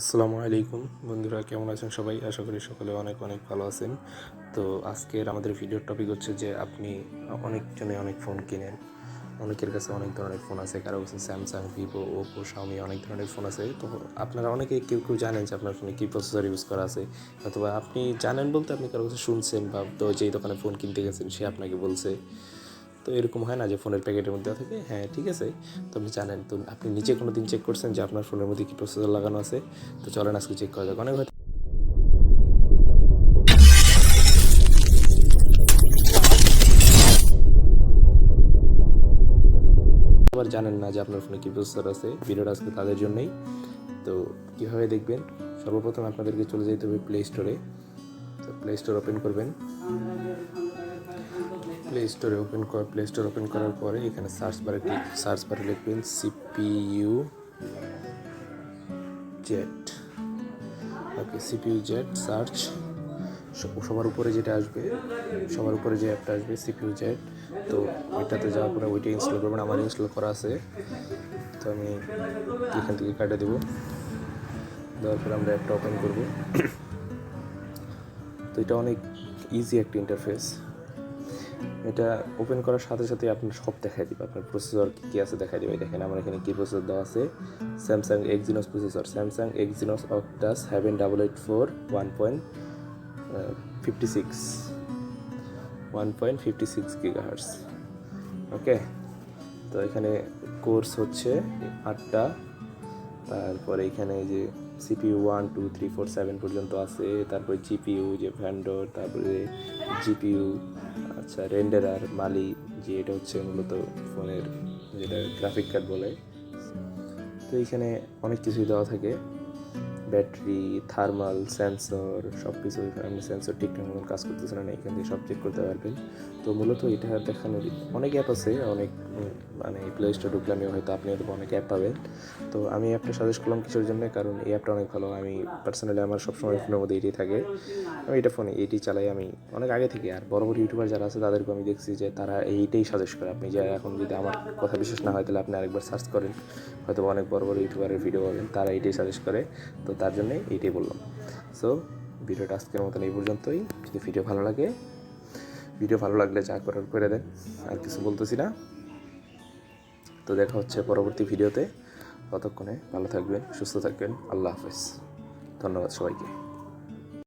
আসসালামু আলাইকুম বন্ধুরা, কেমন আছেন সবাই? আশা করি সকলে অনেক অনেক ভালো আছেন। তো আজকের আমাদের ভিডিওর টপিক হচ্ছে যে আপনি অনেকজনে অনেক ফোন কিনেন, অনেকের কাছে অনেক ধরনের ফোন আছে, কারো কাছে স্যামসাং, ভিভো, ওপো, শাওমি অনেক ধরনের ফোন আছে। তো আপনারা অনেকে কেউ কেউ জানেন যে আপনার ফোনে কী প্রসেসর ইউজ করা আছে, অথবা আপনি জানেন বলতে আপনি কারো কাছে শুনছেন, বা তো যেই দোকানে ফোন কিনতে গেছেন সে আপনাকে বলছে। তো এরকম হয় না যে ফোনের প্যাকেটের মধ্যে থাকে, হ্যাঁ ঠিক আছে, তো আপনি জানেন, তো আপনি নিজে কোনো দিন চেক করছেন যে আপনার ফোনের মধ্যে কী প্রসেসর লাগানো আছে? তো চলেন আজকে চেক করা যাক। অনেক হয়তো আবার জানেন না যে আপনার ফোনে কী প্রসেসর আছে। ভিডিওটা আজকে তাদের জন্যই। তো কীভাবে দেখবেন? সর্বপ্রথম আপনাদেরকে চলে যেতে হবে প্লে স্টোরে। তো প্লে স্টোর ওপেন করবেন। প্লে স্টোর ওপেন করার পরে এখানে সার্চ বারে লিখবেন সিপিইউ জেট। ওকে, সিপিইউ জেট সার্চ। সবার উপরে যে অ্যাপটা আসবে সিপিইউ জেট, তো ওইটাতে যাওয়ার পরে ওইটা ইনস্টল করবেন। আমার ইনস্টল করা আছে, তো আমি এখান থেকে কাটে দেবো। দেওয়ার পরে আমরা অ্যাপটা ওপেন করব। তো এটা অনেক ইজি একটা ইন্টারফেস। এটা ওপেন করার সাথে সাথে আপনার সব দেখাই দিবে, আপনার প্রসেসর কী আছে দেখাই দিবে। দেখেন আমার এখানে কী প্রসেসর দেওয়া আছে, Samsung Exynos processor, Samsung Exynos octa 7884 1.56 gigahertz. Okay, তো এখানে কোর্স হচ্ছে 8টা। তারপরে এখানে যে সিপিইউ 1 2 3 4 7 পর্যন্ত আছে। তারপরে জিপিইউ যে ভ্যান্ডর, তারপরে জিপিইউ, আচ্ছা রেন্ডারার মালি, যে এটা হচ্ছে মূলত ফোনের যেটা গ্রাফিক কার্ড বলে। তো এখানে অনেক কিছুই দেওয়া থাকে, ব্যাটারি, থার্মাল, সেন্সর, সব কিছু। আপনি সেন্সর ঠিকঠাক মতন কাজ করতেছে না এখান থেকে সব চেক করতে পারবেন। তো মূলত এটা দেখানোর অনেক অ্যাপ আছে, অনেক মানে প্লে স্টোর ঢুকলে আমি হয়তো আপনি হয়তো অনেক অ্যাপ পাবেন। তো আমি অ্যাপটা সাজেস্ট করলাম কিছুর জন্য, কারণ এই অ্যাপটা অনেক ভালো। আমি পার্সোনালি আমার সবসময় ফোনের মধ্যে এটাই থাকে, আমি এটা ফোনে এইটি চালাই আমি অনেক আগে থেকে। আর বড় বড় ইউটিউবার যারা আছে তাদেরকে আমি দেখছি যে তারা এইটাই সাজেস্ট করে। আপনি যে এখন যদি আমার কথা বিশ্বাস না হয় তাহলে আপনি আরেকবার সার্চ করেন, হয়তো অনেক বড় বড় ইউটিউবারের ভিডিও পাবেন, তারা এইটাই সাজেস্ট করে। তো তার জন্যই এইটাই বললাম। সো ভিডিওটা আজকের মতন এই পর্যন্তই। যদি ভিডিও ভালো লাগলে যা করার করে দেন, আর কিছু বলতেছি না। তো দেখা হচ্ছে পরবর্তী ভিডিওতে। ততক্ষণে ভালো থাকবেন, সুস্থ থাকবেন। আল্লাহ হাফেজ। ধন্যবাদ সবাইকে।